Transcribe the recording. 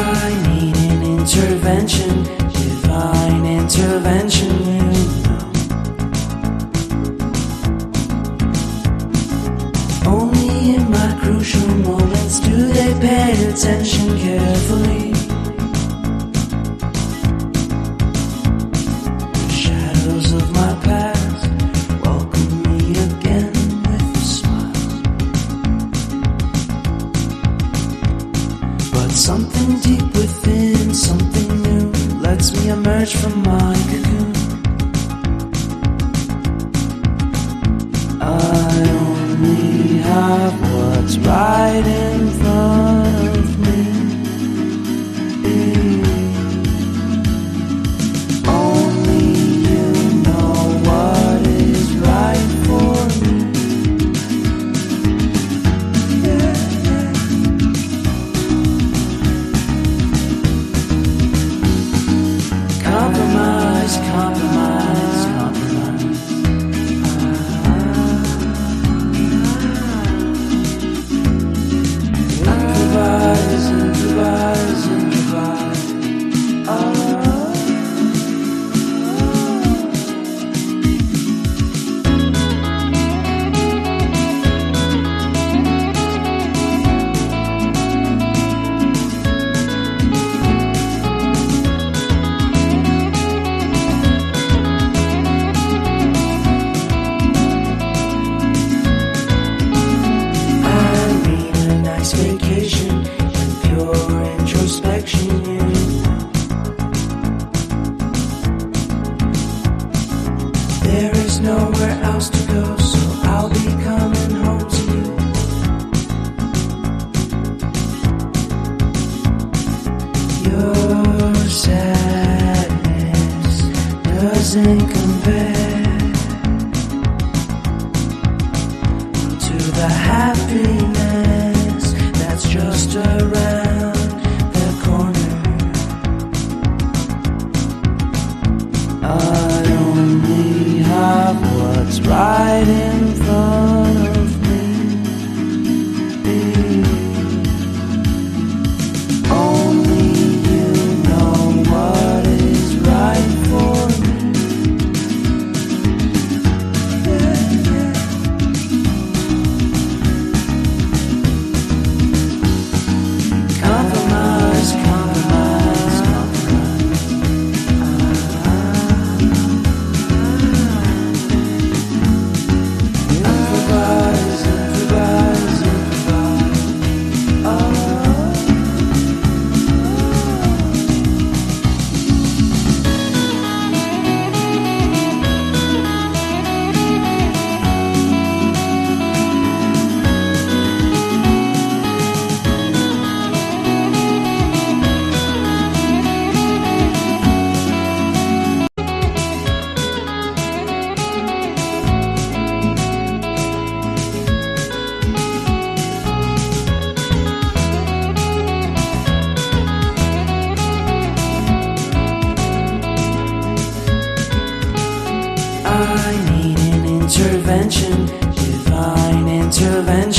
I need an intervention, divine intervention, you know. Only in my crucial moments do they pay attention carefully. The shadows of my past welcome me again with a smile. But something deep within, something new, lets me emerge from my cocoon. I only have what's right in front of me. Only you know what is right for me. Compromise, compromise, compromise. Improvise, improvise, improvise. Vacation and pure introspection, you know. There is nowhere else to go, so I'll be coming home to you. Your sadness doesn't compare to the happiness that's just around the corner. I only have what's right in front of me. Only you know what is right for me. Compromise, compromise, compromise. Improvise, improvise, improvise. I need an intervention, divine intervention.